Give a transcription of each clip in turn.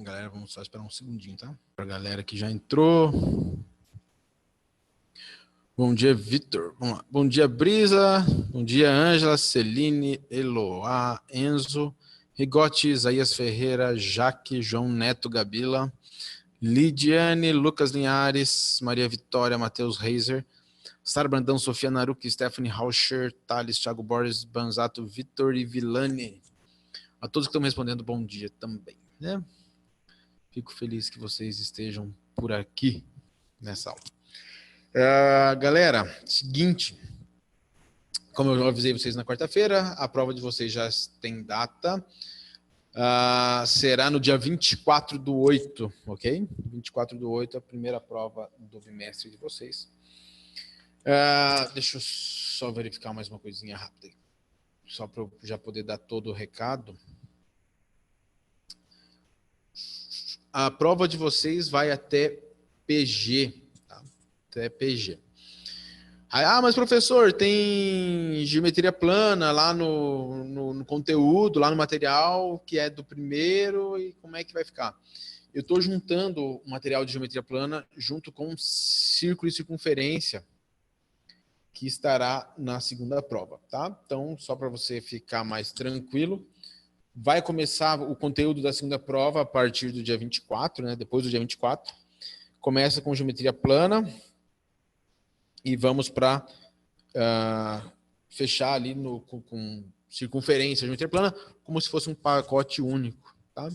Galera, vamos só esperar um segundinho, tá? Pra galera que já entrou. Bom dia, Vitor. Vamos lá. Bom dia, Brisa. Bom dia, Ângela, Celine, Eloá, Enzo, Rigote, Isaías Ferreira, Jaque, João Neto, Gabila, Lidiane, Lucas Linhares, Maria Vitória, Matheus Reiser, Sara Brandão, Sofia Naruki, Stephanie Rauscher, Thales, Thiago Borges, Banzato, Vitor e Vilani. A todos que estão me respondendo, bom dia também, né? Fico feliz que vocês estejam por aqui nessa aula. Galera, seguinte, como eu avisei vocês na quarta-feira, a prova de vocês já tem data. Será no dia 24/8, ok? 24/8, a primeira prova do bimestre de vocês. Deixa eu só verificar mais uma coisinha rápida aí, só para eu já poder dar todo o recado. A prova de vocês vai até PG, tá? Até PG. Mas professor, tem geometria plana lá no conteúdo, lá no material, que é do primeiro, e como é que vai ficar? Eu estou juntando o material de geometria plana junto com círculo e circunferência, que estará na segunda prova, tá? Então, só para você ficar mais tranquilo, vai começar o conteúdo da segunda prova a partir do dia 24, né? Depois do dia 24. Começa com geometria plana e vamos para fechar ali com circunferência, geometria plana, como se fosse um pacote único, tá?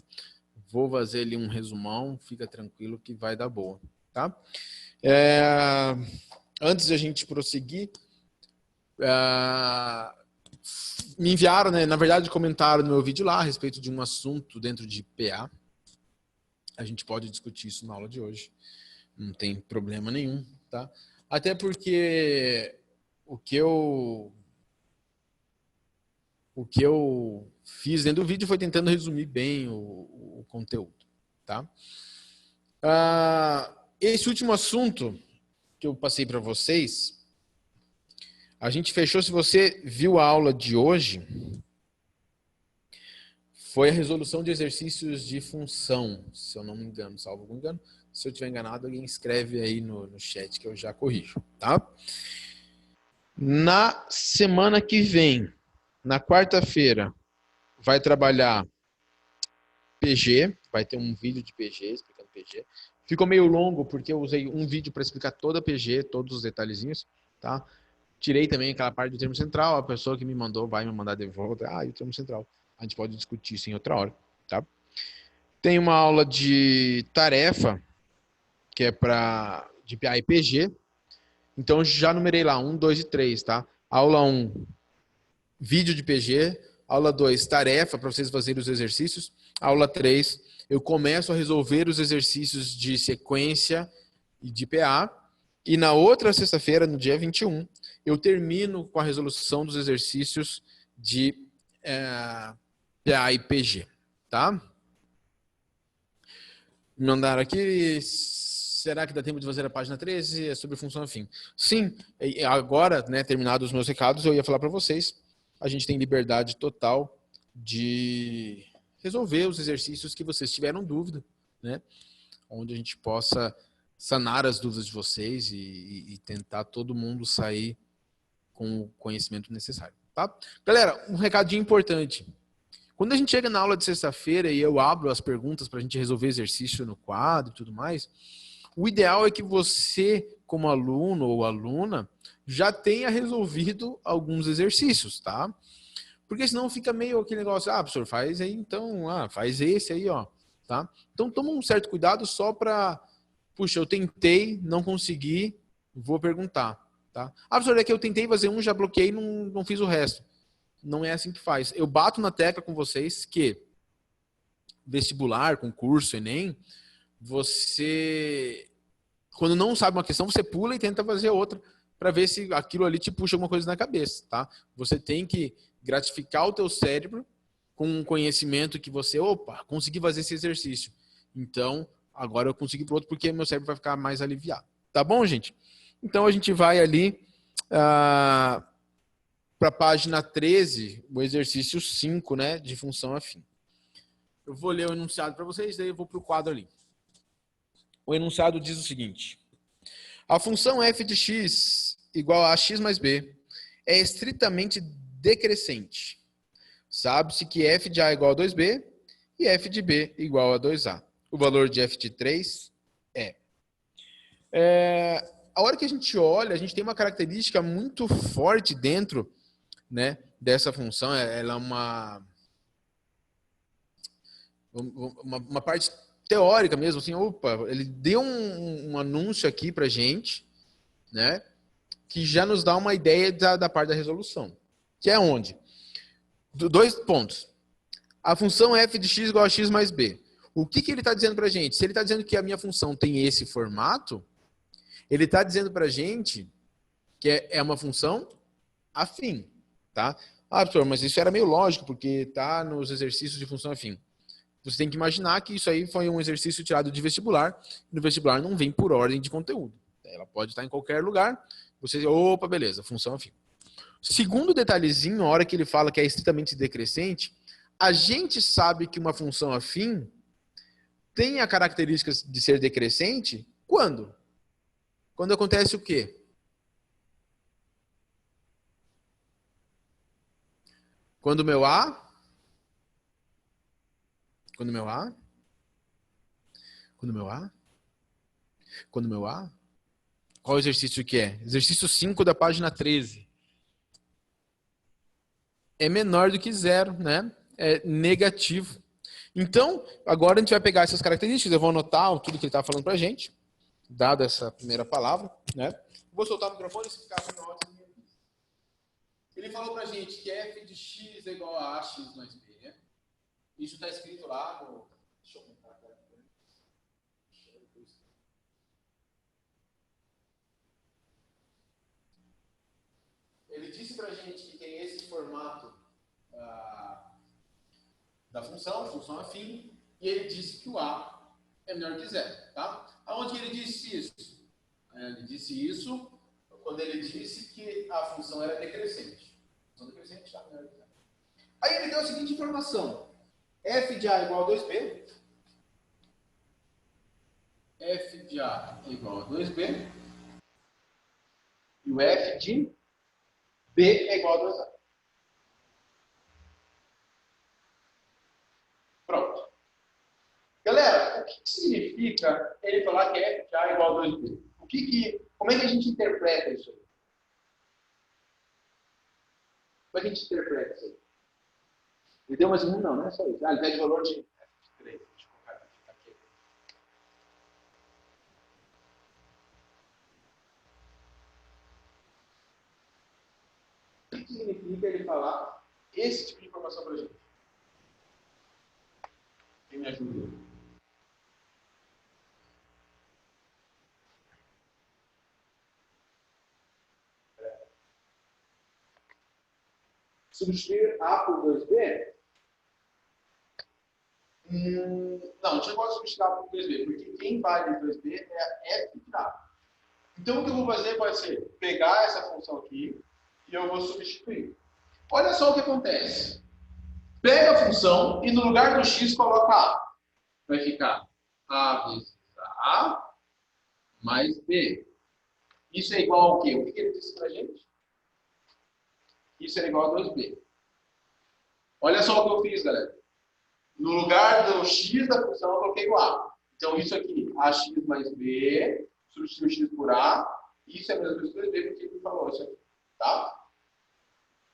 Vou fazer ali um resumão, fica tranquilo que vai dar boa, tá? Antes de a gente prosseguir, me enviaram, né, na verdade, comentaram no meu vídeo lá a respeito de um assunto dentro de PA. A gente pode discutir isso na aula de hoje. Não tem problema nenhum, tá? Até porque o que eu fiz dentro do vídeo foi tentando resumir bem o conteúdo, tá? Esse último assunto que eu passei para vocês, a gente fechou, se você viu a aula de hoje, foi a resolução de exercícios de função, se eu não me engano, salvo algum engano. Se eu estiver enganado, alguém escreve aí no chat que eu já corrijo, tá? Na semana que vem, na quarta-feira, vai trabalhar PG, vai ter um vídeo de PG, explicando PG. Ficou meio longo porque eu usei um vídeo para explicar toda a PG, todos os detalhezinhos, tá? Tirei também aquela parte do termo central, a pessoa que me mandou vai me mandar de volta. E o termo central. A gente pode discutir isso em outra hora, tá? Tem uma aula de tarefa, que é de PA e PG. Então, já numerei lá, 1, 2 e 3, tá? Aula 1, vídeo de PG. Aula 2, tarefa, para vocês fazerem os exercícios. Aula 3, eu começo a resolver os exercícios de sequência e de PA. E na outra sexta-feira, no dia 21, eu termino com a resolução dos exercícios de PA e PG, tá? Me mandaram aqui, será que dá tempo de fazer a página 13? É sobre função afim. Sim, agora, né, terminados os meus recados, eu ia falar para vocês, a gente tem liberdade total de resolver os exercícios que vocês tiveram dúvida, né? Onde a gente possa sanar as dúvidas de vocês e tentar todo mundo sair com o conhecimento necessário, tá? Galera, um recadinho importante. Quando a gente chega na aula de sexta-feira e eu abro as perguntas para a gente resolver exercício no quadro e tudo mais, o ideal é que você, como aluno ou aluna, já tenha resolvido alguns exercícios, tá? Porque senão fica meio aquele negócio, professor, faz aí então, faz esse aí, ó, tá? Então toma um certo cuidado só para, puxa, eu tentei, não consegui, vou perguntar, tá? Professor, é que eu tentei fazer um, já bloqueei, não fiz o resto. Não é assim que faz. Eu bato na tecla com vocês que vestibular, concurso, Enem, você, quando não sabe uma questão, você pula e tenta fazer outra para ver se aquilo ali te puxa alguma coisa na cabeça, tá? Você tem que gratificar o teu cérebro com um conhecimento que você, consegui fazer esse exercício. Então, agora eu consegui pro outro porque meu cérebro vai ficar mais aliviado. Tá bom, gente? Então, a gente vai ali para a página 13, o exercício 5, né, de função afim. Eu vou ler o enunciado para vocês, daí eu vou para o quadro ali. O enunciado diz o seguinte: a função f de x igual a x mais b é estritamente decrescente. Sabe-se que f de a igual a 2b e f de b igual a 2a. O valor de f de 3 a hora que a gente olha, a gente tem uma característica muito forte dentro, né, dessa função. Ela é uma parte teórica mesmo, assim, opa, ele deu um anúncio aqui pra gente, né, que já nos dá uma ideia da parte da resolução. Que é onde? Dois pontos. A função f de x igual a x mais b. O que ele está dizendo pra gente? Se ele está dizendo que a minha função tem esse formato, ele está dizendo pra gente que é uma função afim, tá? Ah, professor, mas isso era meio lógico, porque tá nos exercícios de função afim. Você tem que imaginar que isso aí foi um exercício tirado de vestibular. No vestibular não vem por ordem de conteúdo. Ela pode estar em qualquer lugar. Você, opa, beleza, função afim. Segundo detalhezinho, a hora que ele fala que é estritamente decrescente, a gente sabe que uma função afim tem a característica de ser decrescente quando? Quando acontece o quê? Quando o meu A... Quando o meu A... Quando o meu A... Quando o meu A... Qual exercício que é? Exercício 5 da página 13. É menor do que zero, né? É negativo. Então, agora a gente vai pegar essas características, eu vou anotar tudo que ele está falando para a gente, dada essa primeira palavra, né? Vou soltar o microfone se ficar com ordem. Ele falou para a gente que f de x é igual a ax mais b, né? Isso está escrito lá no... Deixa eu contar aqui. Ele disse para a gente que tem esse formato da função afim, e ele disse que o A é menor que zero, tá? Aonde ele disse isso? Ele disse isso quando ele disse que a função era decrescente. A função decrescente está menor que zero. Aí ele deu a seguinte informação: f de A igual a 2b, f de A igual a 2b, e o f de B é igual a 2a. Pronto. Galera, o que significa ele falar que f de A é igual a 2b? Como é que a gente interpreta isso aí? Como é que a gente interpreta isso aí? Ele deu mais um? Não, não é só isso. Ele pede valor de 3. Deixa eu colocar aqui. O que significa ele falar esse tipo de informação para a gente? Quem me ajuda? Substituir A por 2B? Não, a gente não pode substituir A por 2B, porque quem vale 2B é a f de A. Então, o que eu vou fazer pode ser pegar essa função aqui e eu vou substituir. Olha só o que acontece. Pega a função e no lugar do x coloca A. Vai ficar A vezes A mais B. Isso é igual ao quê? O que ele disse para a gente? Isso é igual a 2B. Olha só o que eu fiz, galera. No lugar do x da função, eu coloquei o A. Então, isso aqui, AX mais B, substitui o x por A. Isso é a mesma coisa que 2B, porque ele falou isso aqui. Tá?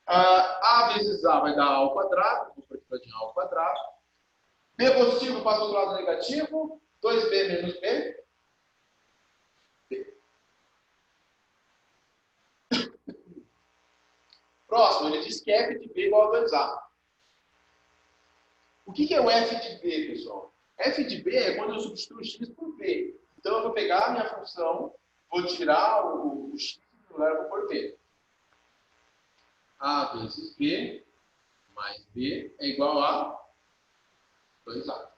A vezes A vai dar A ao quadrado. Vamos para aqui A ao quadrado. B positivo passa do lado negativo. 2B menos B. Próximo, ele diz que f de b igual a 2a. O que é o f de b, pessoal? F de b é quando eu substituo x por b. Então, eu vou pegar a minha função, vou tirar o x e no lugar eu vou pôr b. A vezes b mais b é igual a 2a.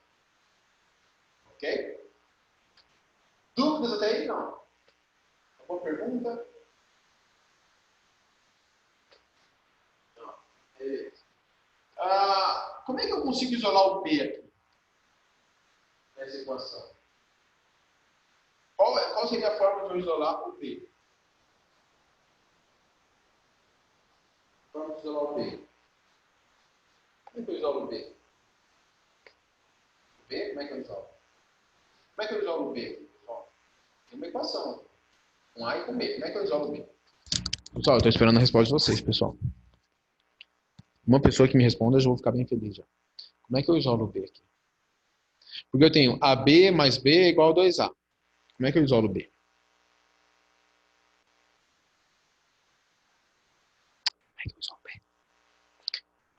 Ok? Dúvidas até aí? Não. Alguma pergunta? Não. Beleza. Como é que eu consigo isolar o B aqui? nessa equação? Qual seria a forma de eu isolar o B? Forma de isolar o B. Como é que eu isolo o B? O B, como é que eu isolo? Como é que eu isolo o B? Pessoal, tem uma equação. Com A e com B. Como é que eu isolo o B? Pessoal, eu estou esperando a resposta de vocês, pessoal. Uma pessoa que me responda, eu já vou ficar bem feliz já. Como é que eu isolo o B aqui? Porque eu tenho AB mais B é igual a 2A. Como é que eu isolo o B? Como é que eu isolo o B?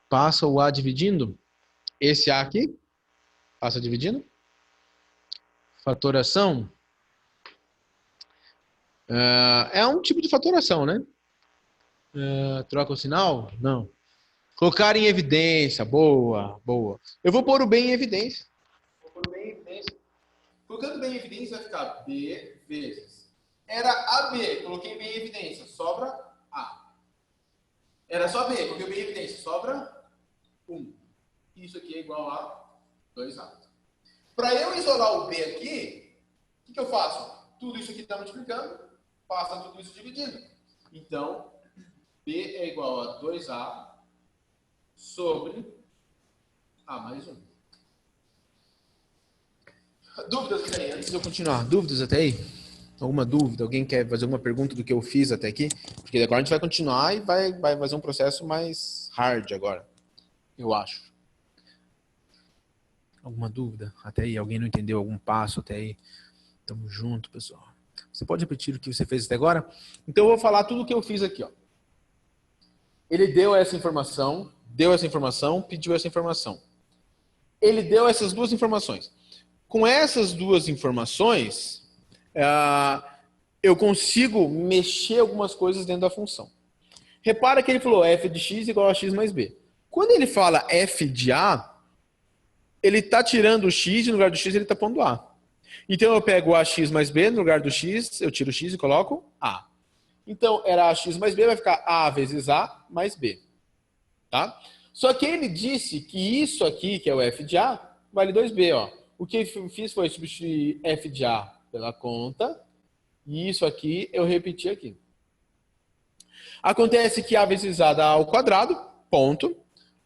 Passa o A dividindo. Esse A aqui, passa dividindo. Fatoração. É um tipo de fatoração, né? Troca o sinal? Não. Colocar em evidência. Boa, boa. Eu vou pôr o B em evidência. Vou pôr o B em evidência. Colocando B em evidência vai ficar B vezes. Era AB, coloquei B em evidência, sobra A. Era só B, coloquei B em evidência, sobra 1. Isso aqui é igual a 2A. Para eu isolar o B aqui, o que eu faço? Tudo isso aqui está multiplicando, passa tudo isso dividindo. Então, B é igual a 2A sobre A mais 1. Dúvidas até aí? Antes de eu continuar, dúvidas até aí? Alguma dúvida? Alguém quer fazer alguma pergunta do que eu fiz até aqui? Porque agora a gente vai continuar e vai fazer um processo mais hard agora, eu acho. Alguma dúvida até aí? Alguém não entendeu algum passo até aí? Tamo junto, pessoal. Você pode repetir o que você fez até agora? Então eu vou falar tudo o que eu fiz aqui, ó. Ele deu essa informação, pediu essa informação. Ele deu essas duas informações. Com essas duas informações, eu consigo mexer algumas coisas dentro da função. Repara que ele falou f de x igual a x mais b. Quando ele fala f de a, ele está tirando o x e no lugar do x ele está pondo a. Então eu pego ax mais b, no lugar do x, eu tiro o x e coloco a. Então era ax mais b, vai ficar a vezes a mais b. Tá? Só que ele disse que isso aqui, que é o f de a, vale 2b. Ó. O que eu fiz foi substituir f de a pela conta, e isso aqui eu repeti aqui. Acontece que a vezes a dá ao quadrado, ponto.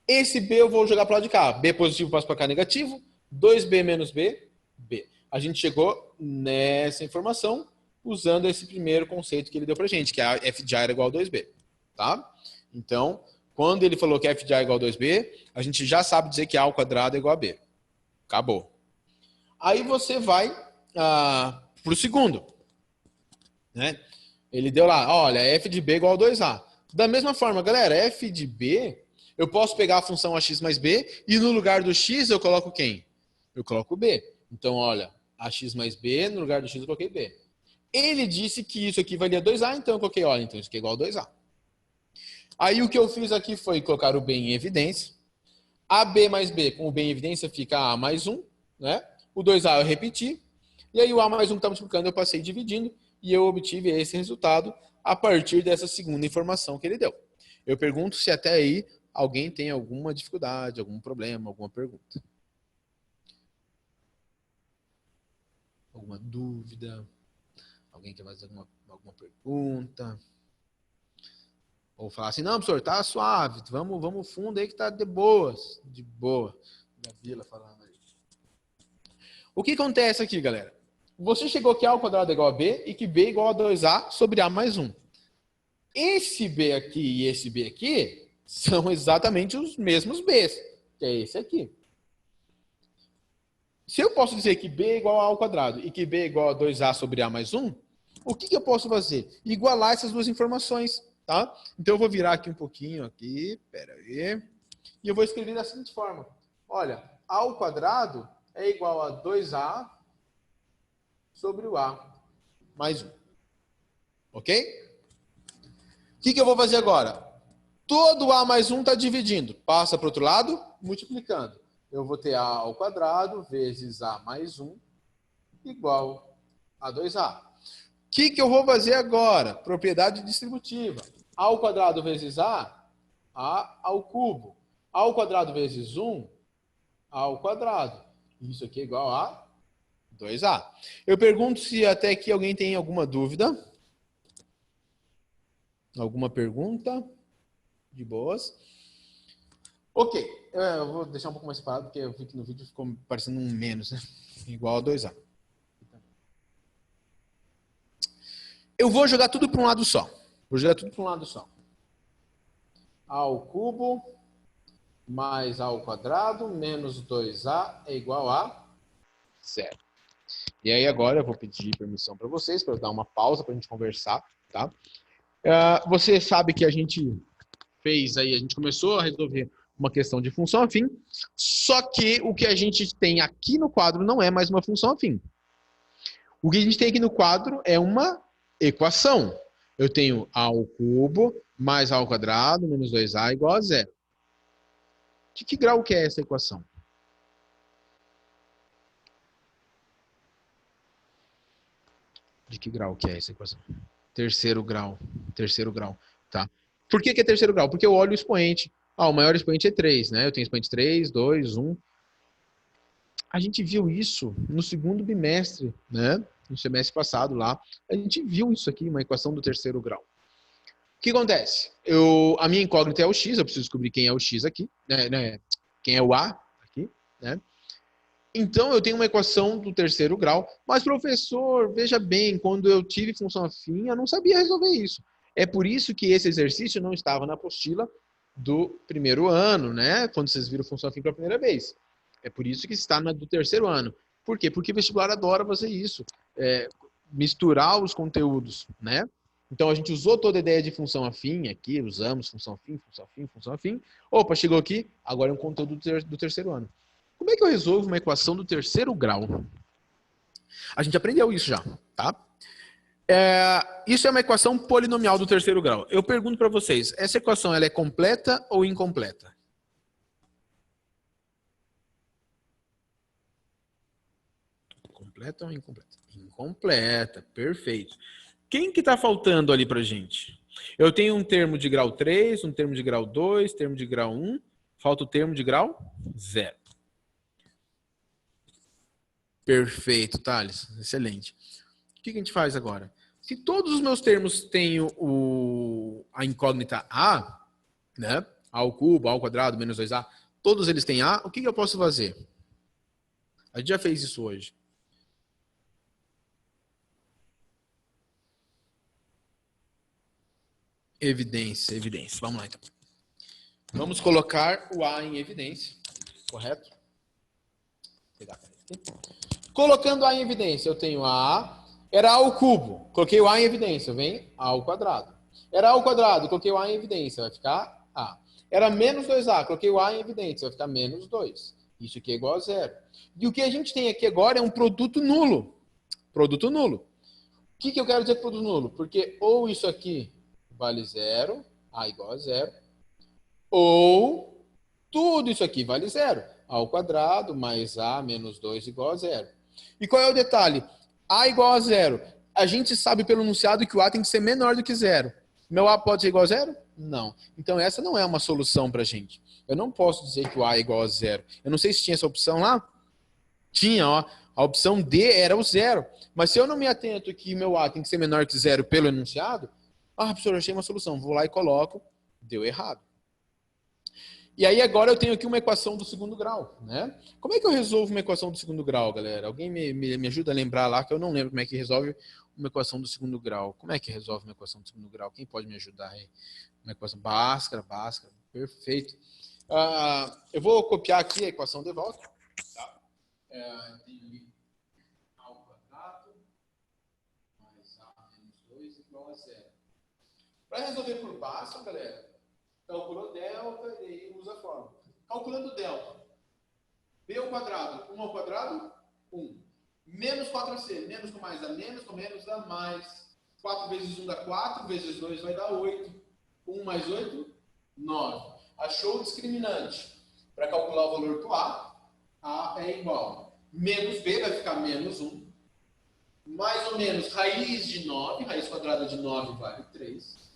Esse b eu vou jogar para o lado de cá. B positivo passa para cá negativo. 2b menos b, b. A gente chegou nessa informação usando esse primeiro conceito que ele deu para a gente, que a f de a era igual a 2b. Tá? Então, quando ele falou que f de a é igual a 2b, a gente já sabe dizer que a ao quadrado é igual a b. Acabou. Aí você vai para o segundo. Né? Ele deu lá, olha, f de b igual a 2a. Da mesma forma, galera, f de b, eu posso pegar a função ax mais b e no lugar do x eu coloco quem? Eu coloco b. Então, olha, ax mais b, no lugar do x eu coloquei b. Ele disse que isso aqui valia 2a, então eu coloquei, olha, então isso aqui é igual a 2a. Aí o que eu fiz aqui foi colocar o b em evidência. AB mais b, com o b em evidência, fica a mais 1. Né? O 2a eu repeti. E aí o a mais 1 que está multiplicando eu passei dividindo. E eu obtive esse resultado a partir dessa segunda informação que ele deu. Eu pergunto se até aí alguém tem alguma dificuldade, algum problema, alguma pergunta. Alguma dúvida? Alguém quer fazer alguma pergunta? Ou falar assim, não, professor, tá suave, vamos fundo aí que tá de boas. De boa. Da Vila falando aí. O que acontece aqui, galera? Você chegou que a ao quadrado é igual a b e que b é igual a 2a sobre a mais 1. Esse b aqui e esse b aqui são exatamente os mesmos b's, que é esse aqui. Se eu posso dizer que b é igual a ao quadrado e que b é igual a 2a sobre a mais 1, o que eu posso fazer? Igualar essas duas informações, tá? Então eu vou virar aqui um pouquinho, aqui, pera aí, e eu vou escrever da seguinte forma. Olha, a ao quadrado é igual a 2a sobre o a mais 1. Ok? O que eu vou fazer agora? Todo a mais 1 está dividindo. Passa para o outro lado, multiplicando. Eu vou ter a ao quadrado vezes a mais 1 igual a 2a. O que eu vou fazer agora? Propriedade distributiva. A ao quadrado vezes a ao cubo. A ao quadrado vezes 1, a ao quadrado. Isso aqui é igual a 2A. Eu pergunto se até aqui alguém tem alguma dúvida. Alguma pergunta? De boas. Ok. Eu vou deixar um pouco mais separado, porque eu vi que no vídeo ficou parecendo um menos, né? Igual a 2A. Eu vou jogar tudo para um lado só. Vou jogar tudo para um lado só. A ao cubo mais A ao quadrado menos 2A é igual a 0. E aí agora eu vou pedir permissão para vocês, para eu dar uma pausa para a gente conversar, tá? Você sabe que a gente fez aí, a gente começou a resolver uma questão de função afim, só que o que a gente tem aqui no quadro não é mais uma função afim. O que a gente tem aqui no quadro é uma equação. Eu tenho A ao cubo mais A ao quadrado menos 2A igual a 0. De que grau que é essa equação? De que grau que é essa equação? Terceiro grau. Terceiro grau, tá? Por que é terceiro grau? Porque eu olho o expoente. O maior expoente é 3, né? Eu tenho expoente 3, 2, 1. A gente viu isso no segundo bimestre, né? No semestre passado lá. A gente viu isso aqui, uma equação do terceiro grau. O que acontece? A minha incógnita é o x, eu preciso descobrir quem é o x aqui, né? Quem é o a aqui, né? Então, eu tenho uma equação do terceiro grau, mas, professor, veja bem, quando eu tive função afim, eu não sabia resolver isso. É por isso que esse exercício não estava na apostila do primeiro ano, né? Quando vocês viram função afim pela primeira vez. É por isso que está na do terceiro ano. Por quê? Porque o vestibular adora fazer isso. Misturar os conteúdos, né? Então, a gente usou toda a ideia de função afim aqui, usamos função afim, função afim, função afim. Opa, chegou aqui, agora é um conteúdo do terceiro ano. Como é que eu resolvo uma equação do terceiro grau? A gente aprendeu isso já, tá? Isso é uma equação polinomial do terceiro grau. Eu pergunto para vocês, essa equação ela é completa ou incompleta? Completa ou incompleta? Incompleta, perfeito. Quem que está faltando ali para gente? Eu tenho um termo de grau 3, um termo de grau 2, termo de grau 1, falta o termo de grau 0. Perfeito, Thales. Excelente. O que a gente faz agora? Se todos os meus termos têm a incógnita A, né? A ao cubo, A ao quadrado, menos 2A, todos eles têm A, o que eu posso fazer? A gente já fez isso hoje. Evidência, evidência. Vamos lá, então. Vamos colocar o A em evidência, correto? Vou pegar a caneta aqui. Colocando A em evidência, eu tenho A, era A ao cubo, coloquei o A em evidência, vem A ao quadrado. Era A ao quadrado, coloquei o A em evidência, vai ficar A. Era menos 2A, coloquei o A em evidência, vai ficar menos 2. Isso aqui é igual a 0. E o que a gente tem aqui agora é um produto nulo. Produto nulo. O que eu quero dizer com produto nulo? Porque ou isso aqui vale 0, A igual a 0, ou tudo isso aqui vale 0. A ao quadrado mais A menos 2 igual a 0. E qual é o detalhe? A igual a 0. A gente sabe pelo enunciado que o A tem que ser menor do que 0. Meu A pode ser igual a 0? Não. Então essa não é uma solução para a gente. Eu não posso dizer que o A é igual a 0. Eu não sei se tinha essa opção lá. Tinha, ó. A opção D era o 0. Mas se eu não me atento que meu A tem que ser menor que 0 pelo enunciado, professor, eu achei uma solução. Vou lá e coloco. Deu errado. E aí agora eu tenho aqui uma equação do segundo grau, né? Como é que eu resolvo uma equação do segundo grau, galera? Alguém me ajuda a lembrar lá, que eu não lembro como é que resolve uma equação do segundo grau. Como é que resolve uma equação do segundo grau? Quem pode me ajudar aí? Uma equação Bhaskara, perfeito. Eu vou copiar aqui a equação de volta. Tá? Tenho ali A ao quadrado mais A menos 2 igual a 0. Para resolver por Bhaskara, galera, calculou delta e aí usa a fórmula. Calculando delta. B ao quadrado. 1 ao quadrado, 1. Menos 4ac. Menos com mais dá menos, com menos dá mais. 4 vezes 1 dá 4, vezes 2 vai dar 8. 1 mais 8, 9. Achou o discriminante. Para calcular o valor do A é igual. Menos B vai ficar menos 1. Mais ou menos raiz de 9. Raiz quadrada de 9 vale 3.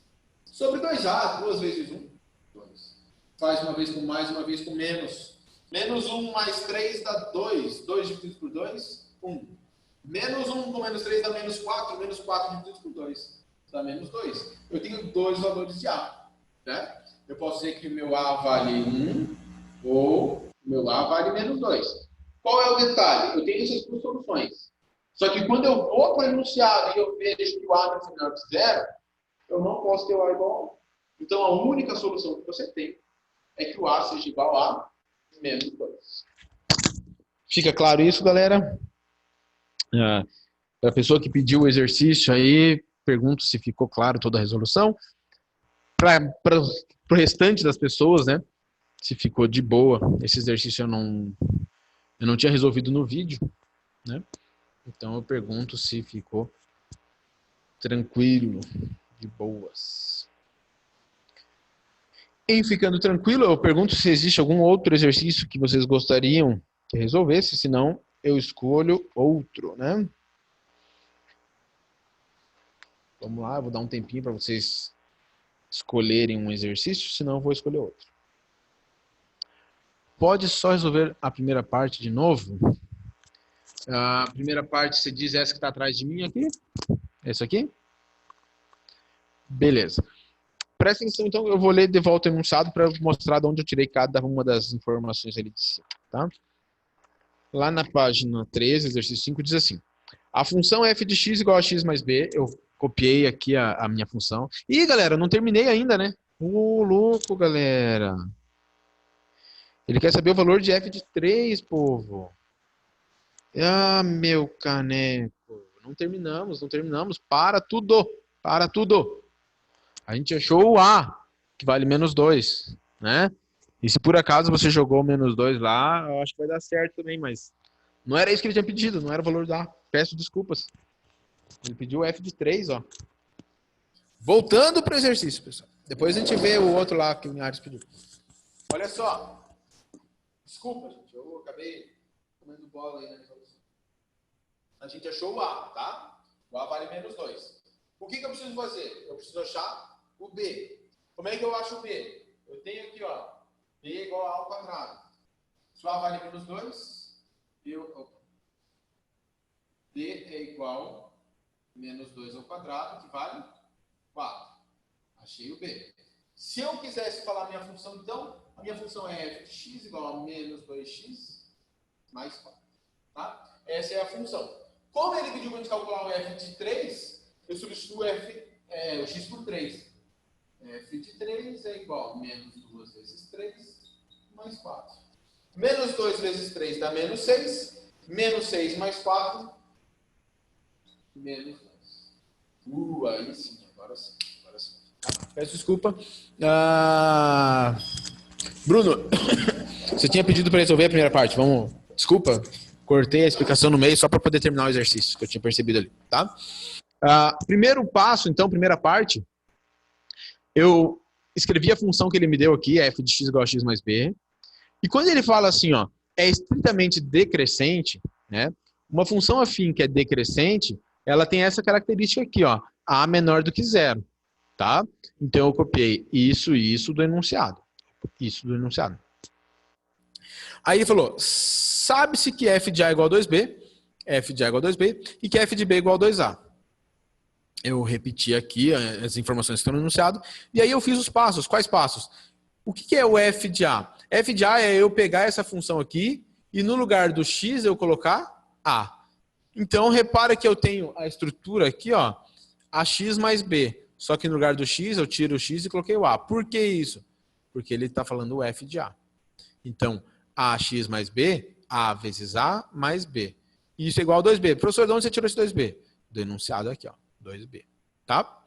Sobre 2A, 2 vezes 1. 2. Faz uma vez com mais, uma vez com menos. Menos 1 mais 3 dá 2. 2 dividido por 2, 1. Menos 1 com menos 3 dá menos 4. Menos 4 dividido por 2 dá menos 2. Eu tenho dois valores de A. Né? Eu posso dizer que o meu A vale 1 ou o meu A vale menos 2. Qual é o detalhe? Eu tenho essas duas soluções. Só que quando eu vou para o enunciado e eu vejo que o A no final é zero, eu não posso ter o A igual a 1. Então a única solução que você tem é que o A seja igual a menos 2. Fica claro isso, galera? Para a pessoa que pediu o exercício aí, pergunto se ficou claro toda a resolução. Para o restante das pessoas, né? Se ficou de boa. Esse exercício eu não tinha resolvido no vídeo, né? Então eu pergunto se ficou tranquilo, de boas. Em ficando tranquilo, eu pergunto se existe algum outro exercício que vocês gostariam que resolvesse, senão eu escolho outro, né? Vamos lá, eu vou dar um tempinho para vocês escolherem um exercício, senão eu vou escolher outro. Pode só resolver a primeira parte de novo? A primeira parte, você diz essa que está atrás de mim aqui? Essa aqui? Beleza. Presta atenção, então, eu vou ler de volta o enunciado para mostrar de onde eu tirei cada uma das informações ali de cima, tá? Lá na página 13, exercício 5, diz assim: a função f de x igual a x mais b, eu copiei aqui a minha função. Ih, galera, eu não terminei ainda, né? Ô, louco, galera. Ele quer saber o valor de f de 3, povo. Ah, meu caneco. Não terminamos. Para tudo. A gente achou o A, que vale menos 2, né? E se por acaso você jogou menos 2 lá, eu acho que vai dar certo também, mas não era isso que ele tinha pedido, não era o valor do A. Peço desculpas. Ele pediu o F de 3, ó. Voltando para o exercício, pessoal. Depois a gente vê o outro lá que o Linhares pediu. Olha só. Desculpa, gente. Eu acabei comendo bola aí na resolução. A gente achou o A, tá? O A vale menos 2. O que eu preciso fazer? Eu preciso achar o B. Como é que eu acho o B? Eu tenho aqui, ó, B é igual a A ao quadrado. Se o A vale menos 2, B é igual a menos 2 ao quadrado, que vale 4. Achei o B. Se eu quisesse falar minha função, então, a minha função é f de x igual a menos 2x mais 4. Tá? Essa é a função. Como ele pediu para a gente calcular o f de 3, eu substituo o x por 3. F de 3 é igual a menos 2 vezes 3 mais 4. Menos 2 vezes 3 dá menos 6. Menos 6 mais 4, menos 2. Aí sim, agora sim. Peço desculpa. Bruno, você tinha pedido para resolver a primeira parte. Vamos. Desculpa, cortei a explicação no meio só para poder terminar o exercício que eu tinha percebido ali, tá? Primeiro passo, então, primeira parte, eu escrevi a função que ele me deu aqui, f de x igual a x mais b. E quando ele fala assim, ó, é estritamente decrescente, né? Uma função afim que é decrescente, ela tem essa característica aqui, ó, a menor do que zero, tá? Então eu copiei isso e isso do enunciado. Aí ele falou, sabe-se que f de A igual a 2b, f de A igual a 2b, e que f de B igual a 2a. Eu repeti aqui as informações que estão no enunciado, e aí eu fiz os passos. Quais passos? O que é o f de A? F de A é eu pegar essa função aqui, e no lugar do x eu colocar A. Então, repara que eu tenho a estrutura aqui, ó, ax mais b. Só que no lugar do x, eu tiro o x e coloquei o A. Por que isso? Porque ele está falando o f de A. Então, ax mais b, A vezes A mais b. Isso é igual a 2b. Professor, de onde você tirou esse 2b? Do enunciado aqui, ó, 2b. Tá?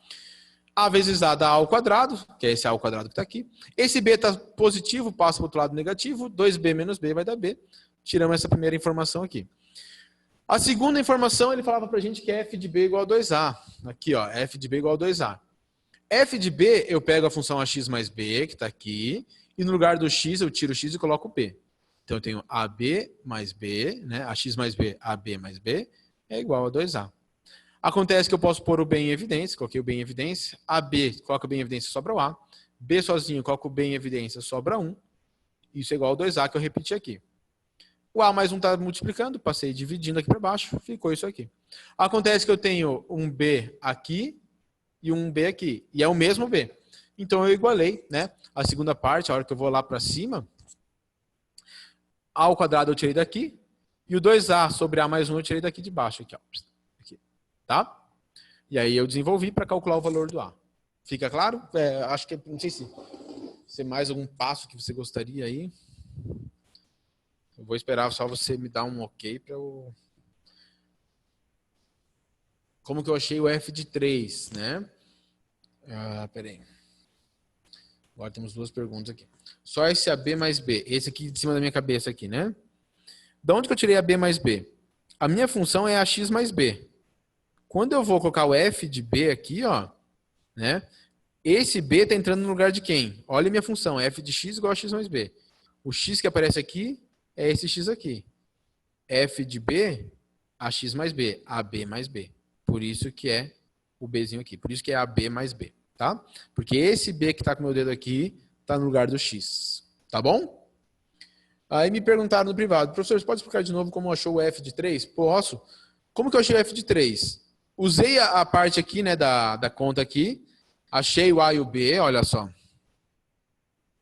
A vezes A dá A ao quadrado, que é esse A ao quadrado que está aqui. Esse B está positivo, passa para o outro lado negativo. 2b menos b vai dar b. Tiramos essa primeira informação aqui. A segunda informação, ele falava para a gente que é f de b igual a 2a. Aqui, ó, f de b igual a 2a. F de b, eu pego a função ax mais b, que está aqui, e no lugar do x, eu tiro o x e coloco o b. Então, eu tenho ab mais b, né? Ax mais b, ab mais b, é igual a 2a. Acontece que eu posso pôr o b em evidência, coloquei o b em evidência. AB, coloca o b em evidência, sobra o a. B sozinho, coloco o b em evidência, sobra 1. Isso é igual a 2a, que eu repeti aqui. O A mais 1 está multiplicando, passei dividindo aqui para baixo, ficou isso aqui. Acontece que eu tenho um B aqui e um B aqui, e é o mesmo B. Então eu igualei, né? A segunda parte, a hora que eu vou lá para cima, A ao quadrado eu tirei daqui, e o 2A sobre A mais 1 eu tirei daqui de baixo, aqui, ó. Aqui, tá? E aí eu desenvolvi para calcular o valor do A. Fica claro? Acho que, não sei se mais algum passo que você gostaria aí. Eu vou esperar só você me dar um ok para eu... Como que eu achei o f de 3, né? Peraí. Agora temos duas perguntas aqui. Só esse AB mais B. Esse aqui de cima da minha cabeça aqui, né? De onde que eu tirei AB mais B? A minha função é AX mais B. Quando eu vou colocar o f de B aqui, ó, né? Esse B está entrando no lugar de quem? Olha a minha função, f de x igual a x mais b. O x que aparece aqui é esse x aqui. F de B, ax mais b, AB mais b. Por isso que é o Bzinho aqui. Por isso que é AB mais b, tá? Porque esse B que está com o meu dedo aqui está no lugar do x. Tá bom? Aí me perguntaram no privado, professor, você pode explicar de novo como achou o f de 3? Posso. Como que eu achei o f de 3? Usei a parte aqui, né, da conta aqui. Achei o A e o B, olha só.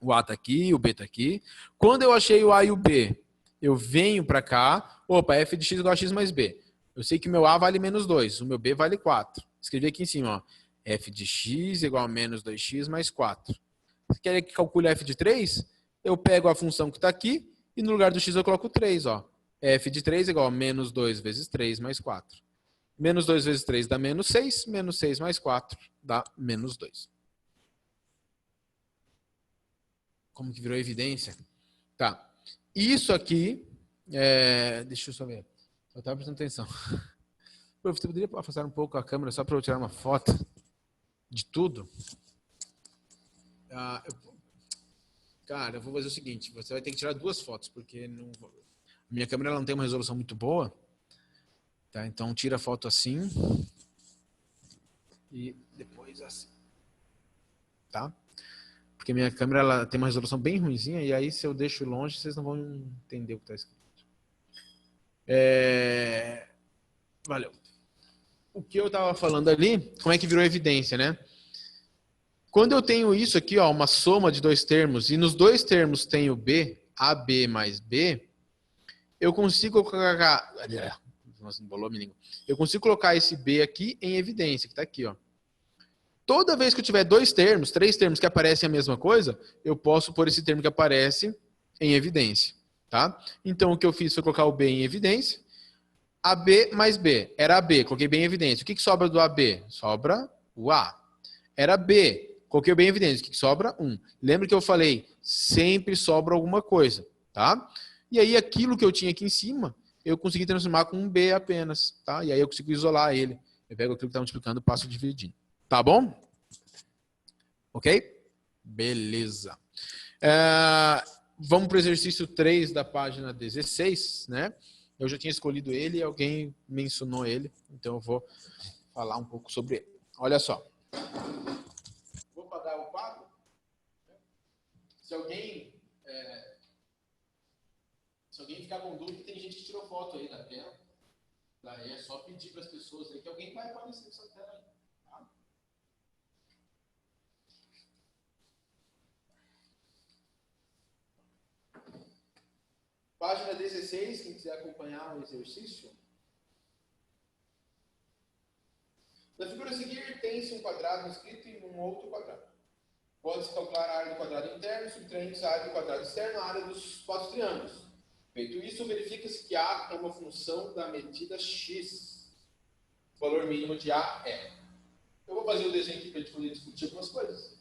O A está aqui, o B está aqui. Quando eu achei o A e o B, eu venho para cá. Opa, f de x igual a x mais b. Eu sei que o meu A vale menos 2, o meu B vale 4. Escrevi aqui em cima, ó. F de x igual a menos 2x mais 4. Você quer que calcule f de 3? Eu pego a função que está aqui e no lugar do x eu coloco 3, ó. F de 3 igual a menos 2 vezes 3 mais 4. Menos 2 vezes 3 dá menos 6. Menos 6 mais 4 dá menos 2. Como que virou evidência? Tá. Isso aqui, deixa eu só ver. Eu estava prestando atenção. Você poderia afastar um pouco a câmera só para eu tirar uma foto de tudo? Cara, eu vou fazer o seguinte. Você vai ter que tirar duas fotos, porque não, minha câmera ela não tem uma resolução muito boa. Tá? Então tira a foto assim. E depois assim. Tá? Porque minha câmera ela tem uma resolução bem ruimzinha. E aí se eu deixo longe, vocês não vão entender o que está escrito. Valeu. O que eu estava falando ali, como é que virou evidência, né? Quando eu tenho isso aqui, ó, uma soma de dois termos, e nos dois termos tenho B, AB mais B, eu consigo colocar... Nossa, embolou minha língua. Eu consigo colocar esse B aqui em evidência, que está aqui, ó. Toda vez que eu tiver dois termos, três termos que aparecem a mesma coisa, eu posso pôr esse termo que aparece em evidência, tá? Então, o que eu fiz foi colocar o B em evidência. AB mais B. Era AB, coloquei bem em evidência. O que sobra do AB? Sobra o A. Era B, coloquei bem em evidência. O que sobra? 1. Lembra que eu falei? Sempre sobra alguma coisa, tá? E aí, aquilo que eu tinha aqui em cima, eu consegui transformar com um B apenas, tá? E aí eu consigo isolar ele. Eu pego aquilo que estava explicando, passo dividindo. Tá bom? Ok? Beleza. Vamos para o exercício 3 da página 16, né? Eu já tinha escolhido ele e alguém mencionou ele, então eu vou falar um pouco sobre ele. Olha só. Vou apagar o quadro. Se alguém ficar com dúvida, tem gente que tirou foto aí da tela. Daí é só pedir para as pessoas aí que alguém vai aparecer nessa tela aí. Tá? Página 16, quem quiser acompanhar o exercício. Na figura a seguir, tem-se um quadrado inscrito em um outro quadrado. Pode-se calcular a área do quadrado interno, subtraindo a área do quadrado externo, a área dos quatro triângulos. Feito isso, verifica-se que A é uma função da medida x. O valor mínimo de A é. Eu vou fazer o desenho aqui para a gente poder discutir algumas coisas.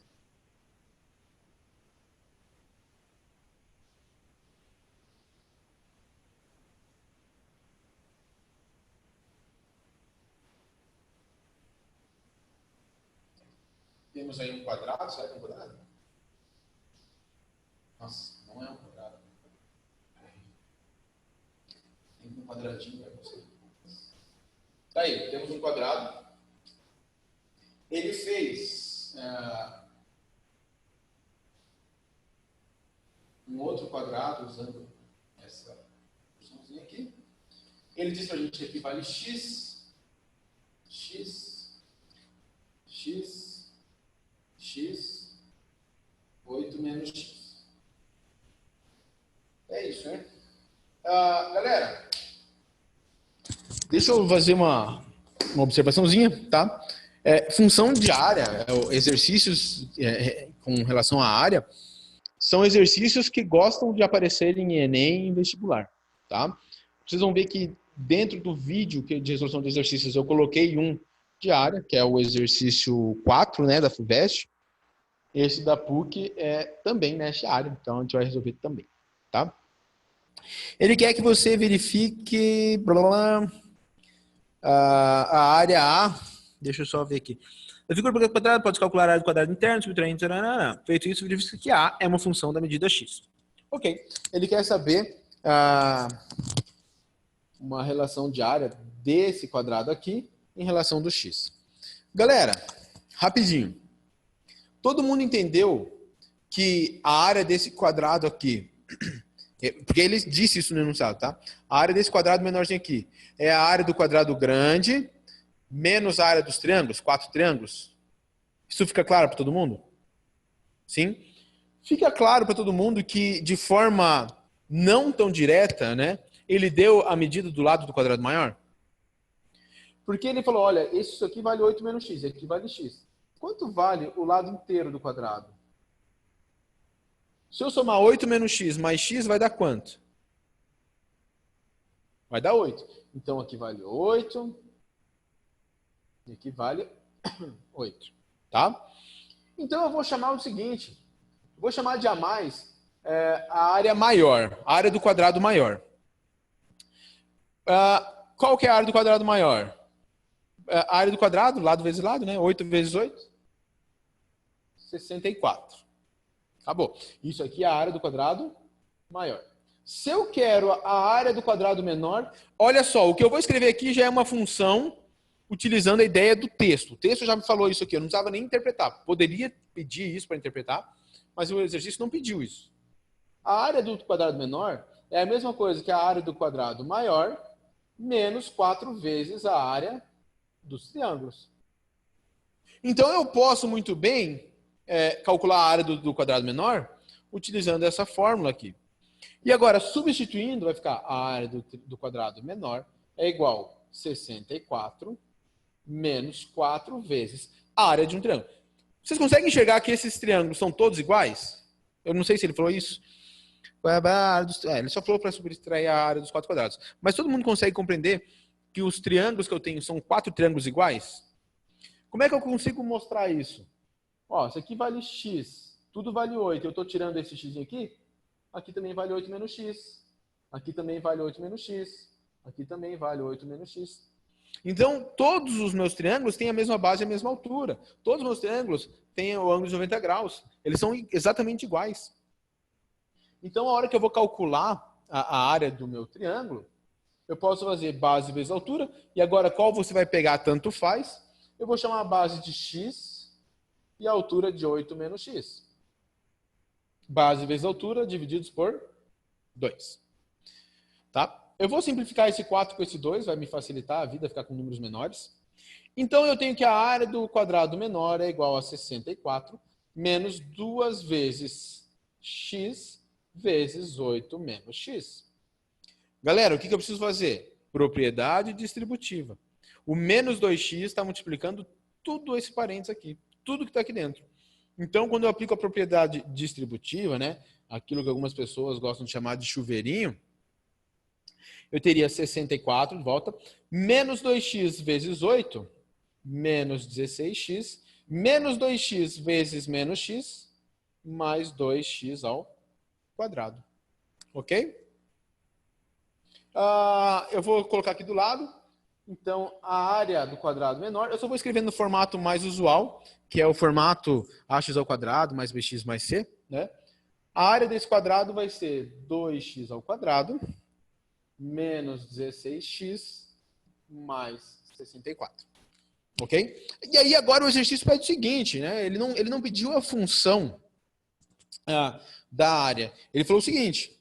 Temos aí um quadrado, será que é um quadrado? Nossa, não é um quadrado. Tem um quadradinho para você. Tá aí, temos um quadrado. Ele fez um outro quadrado usando Ele diz pra gente que aqui vale x, x, x, x, 8 menos x. É isso, né? Galera, deixa eu fazer uma observaçãozinha, tá? Função de área, exercícios com relação à área, são exercícios que gostam de aparecer em Enem e em vestibular, tá? Vocês vão ver que dentro do vídeo de resolução de exercícios eu coloquei um de área, que é o exercício 4, né, da FUVEST. Esse da PUC também mexe a área, então a gente vai resolver também, tá? Ele quer que você verifique a área A. Deixa eu só ver aqui. A figura por quadrado pode calcular a área do quadrado interno, subtraindo. Feito isso, verifica que A é uma função da medida x. Ok. Ele quer saber uma relação de área desse quadrado aqui em relação do x. Galera, rapidinho. Todo mundo entendeu que a área desse quadrado aqui, porque ele disse isso no enunciado, tá? A área desse quadrado menorzinho aqui é a área do quadrado grande menos a área dos triângulos, 4 triângulos. Isso fica claro para todo mundo? Sim? Fica claro para todo mundo que, de forma não tão direta, né, ele deu a medida do lado do quadrado maior? Porque ele falou, olha, isso aqui vale 8 menos x, aqui vale x. Quanto vale o lado inteiro do quadrado? Se eu somar 8 menos x mais x, vai dar quanto? Vai dar 8. Então, aqui vale 8. E aqui vale 8. Tá? Então, eu vou chamar o seguinte. Vou chamar de A mais a área maior. A área do quadrado maior. Qual que é a área do quadrado maior? A área do quadrado, lado vezes lado, né? 8 vezes 8. 64. Acabou. Isso aqui é a área do quadrado maior. Se eu quero a área do quadrado menor, olha só, o que eu vou escrever aqui já é uma função utilizando a ideia do texto. O texto já me falou isso aqui, eu não precisava nem interpretar. Poderia pedir isso para interpretar, mas o exercício não pediu isso. A área do quadrado menor é a mesma coisa que a área do quadrado maior menos 4 vezes a área dos triângulos. Então eu posso muito bem calcular a área do quadrado menor utilizando essa fórmula aqui. E agora, substituindo, vai ficar a área do quadrado menor é igual a 64 menos 4 vezes a área de um triângulo. Vocês conseguem enxergar que esses triângulos são todos iguais? Eu não sei se ele falou isso. Ele só falou para subtrair a área dos 4 quadrados. Mas todo mundo consegue compreender que os triângulos que eu tenho são 4 triângulos iguais? Como é que eu consigo mostrar isso? Ó, isso aqui vale x, tudo vale 8. Eu estou tirando esse x aqui, aqui também vale 8 menos x. Aqui também vale 8 menos x. Aqui também vale 8 menos x. Então, todos os meus triângulos têm a mesma base e a mesma altura. Todos os meus triângulos têm o ângulo de 90 graus. Eles são exatamente iguais. Então, a hora que eu vou calcular a área do meu triângulo, eu posso fazer base vezes altura. E agora, qual você vai pegar, tanto faz. Eu vou chamar a base de x e a altura de 8 menos x. Base vezes altura divididos por 2. Tá? Eu vou simplificar esse 4 com esse 2, vai me facilitar a vida, ficar com números menores. Então, eu tenho que a área do quadrado menor é igual a 64 menos 2 vezes x vezes 8 menos x. Galera, o que eu preciso fazer? Propriedade distributiva. O menos 2x está multiplicando tudo esse parênteses aqui. Tudo que está aqui dentro. Então, quando eu aplico a propriedade distributiva, né, aquilo que algumas pessoas gostam de chamar de chuveirinho, eu teria 64 de volta, menos 2x vezes 8, menos 16x, menos 2x vezes menos x, mais 2x ao quadrado. Ok? Eu vou colocar aqui do lado. Então, a área do quadrado menor, eu só vou escrever no formato mais usual, que é o formato ax ao quadrado mais bx mais c. Né? A área desse quadrado vai ser 2x ao quadrado menos 16x mais 64. Ok? E aí agora o exercício pede o seguinte, né? Ele não pediu a função da área. Ele falou o seguinte,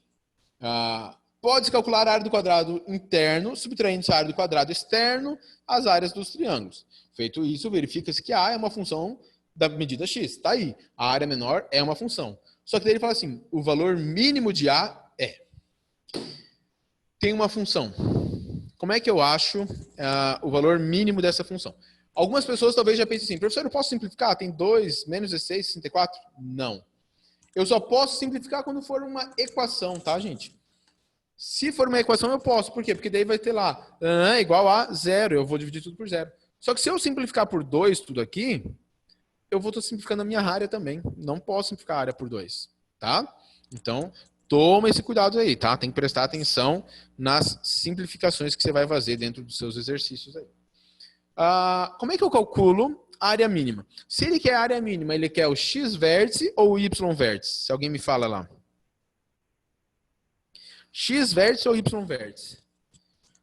Pode-se calcular a área do quadrado interno, subtraindo-se a área do quadrado externo, as áreas dos triângulos. Feito isso, verifica-se que A é uma função da medida x. Está aí. A área menor é uma função. Só que daí ele fala assim, o valor mínimo de A é. Tem uma função. Como é que eu acho o valor mínimo dessa função? Algumas pessoas talvez já pensem assim, professor, eu posso simplificar? Tem 2, menos 16, 64? Não. Eu só posso simplificar quando for uma equação, tá, gente? Se for uma equação, eu posso. Por quê? Porque daí vai ter lá, igual a 0. Eu vou dividir tudo por 0. Só que se eu simplificar por 2 tudo aqui, eu vou estar simplificando a minha área também. Não posso simplificar a área por 2, tá? Então, toma esse cuidado aí, tá? Tem que prestar atenção nas simplificações que você vai fazer dentro dos seus exercícios aí. Como é que eu calculo a área mínima? Se ele quer a área mínima, ele quer o x vértice ou o y vértice? Se alguém me fala lá. X vértice ou y vértice?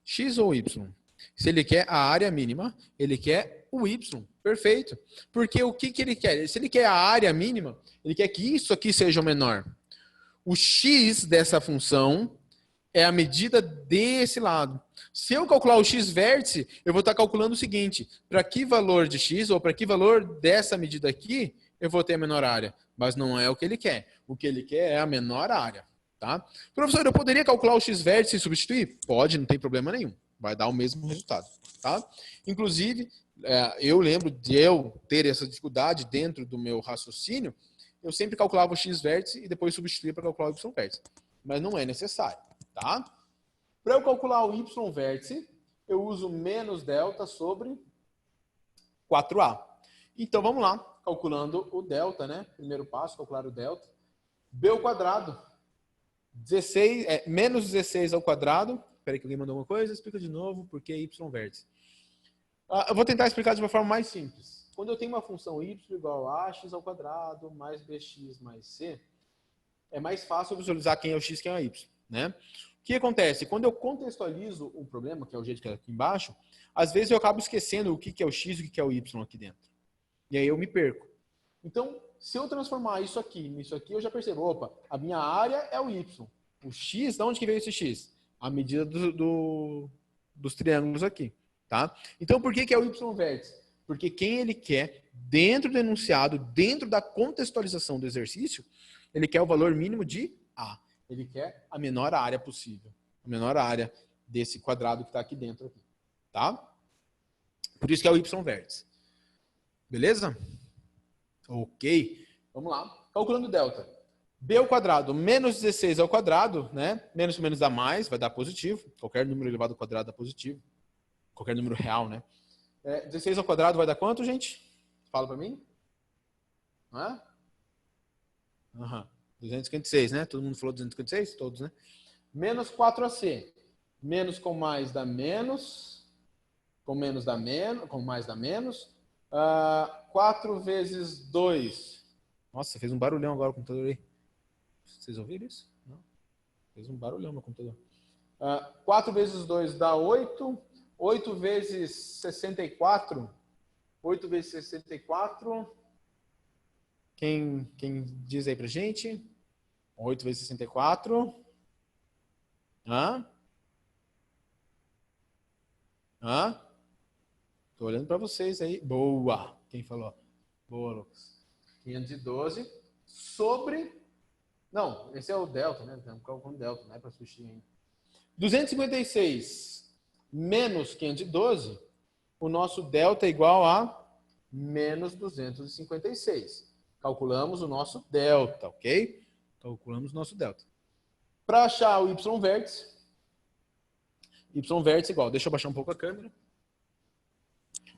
X ou y? Se ele quer a área mínima, ele quer o y. Perfeito. Porque o que ele quer? Se ele quer a área mínima, ele quer que isso aqui seja o menor. O x dessa função é a medida desse lado. Se eu calcular o x vértice, eu vou estar calculando o seguinte, para que valor de x ou para que valor dessa medida aqui, eu vou ter a menor área. Mas não é o que ele quer. O que ele quer é a menor área. Tá? Professor, eu poderia calcular o x vértice e substituir? Pode, não tem problema nenhum. Vai dar o mesmo resultado. Tá? Inclusive, eu lembro de eu ter essa dificuldade dentro do meu raciocínio, eu sempre calculava o x vértice e depois substituía para calcular o y vértice. Mas não é necessário. Tá? Para eu calcular o y vértice, eu uso menos delta sobre 4a. Então, vamos lá. Calculando o delta, né? Primeiro passo, calcular o delta. b ao quadrado. 16, menos 16 ao quadrado. Espera aí que alguém mandou alguma coisa. Explica de novo por que y vértice. Eu vou tentar explicar de uma forma mais simples. Quando eu tenho uma função y igual a x ao quadrado mais bx mais c, é mais fácil visualizar quem é o x e quem é o y. Né? O que acontece? Quando eu contextualizo o problema, que é o jeito que é aqui embaixo, às vezes eu acabo esquecendo o que é o x e o que é o y aqui dentro. E aí eu me perco. Então, se eu transformar isso aqui nisso aqui, eu já percebo, opa, a minha área é o y. O x, de onde que veio esse x? A medida dos triângulos aqui. Tá? Então, por que é o y vértice? Porque quem ele quer, dentro do enunciado, dentro da contextualização do exercício, ele quer o valor mínimo de A. Ele quer a menor área possível. A menor área desse quadrado que está aqui dentro. Aqui. Tá? Por isso que é o y vértice. Beleza? Ok. Vamos lá. Calculando delta. B ao quadrado menos 16 ao quadrado, né? Menos com menos dá mais, vai dar positivo. Qualquer número elevado ao quadrado dá positivo. Qualquer número real, né? 16 ao quadrado vai dar quanto, gente? Fala pra mim. Hã? 256, né? Todo mundo falou 256? Todos, né? Menos 4ac. Menos com mais dá menos. Com menos dá menos. Com mais dá menos. 4 vezes 2. Nossa, fez um barulhão agora o computador aí. Vocês ouviram isso? Não. Fez um barulhão no computador. 4 vezes 2 dá 8. 8 vezes 64. 8 vezes 64. Quem diz aí pra gente? 8 vezes 64. Tô olhando para vocês aí. Boa! Quem falou? Boa, Lucas. 512 sobre... Não, esse é o delta, né? Estamos calculando delta, não é para substituir ainda. 256 menos 512, o nosso delta é igual a menos 256. Calculamos o nosso delta, ok? Calculamos o nosso delta. Para achar o y vértice é igual, deixa eu baixar um pouco a câmera.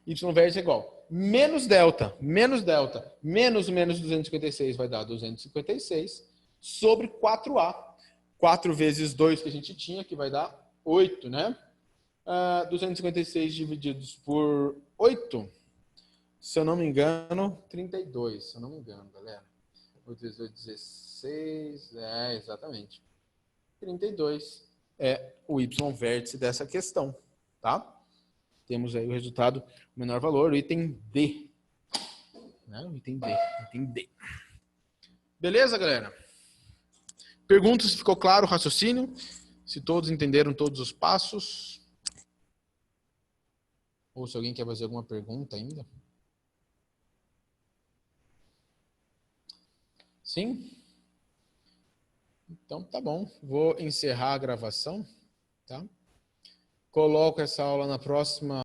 Y vértice é igual, menos delta, menos 256 vai dar 256, sobre 4a. 4 vezes 2 que a gente tinha, que vai dar 8, né? 256 divididos por 8, se eu não me engano, 32, se eu não me engano, galera. 8 vezes 2, 16, exatamente. 32 é o y vértice dessa questão, tá? Temos aí o resultado, o menor valor, o item D. Né? O item D. Beleza, galera? Pergunta se ficou claro o raciocínio. Se todos entenderam todos os passos, ou se alguém quer fazer alguma pergunta ainda. Sim? Então tá bom. Vou encerrar a gravação, tá? Coloco essa aula na próxima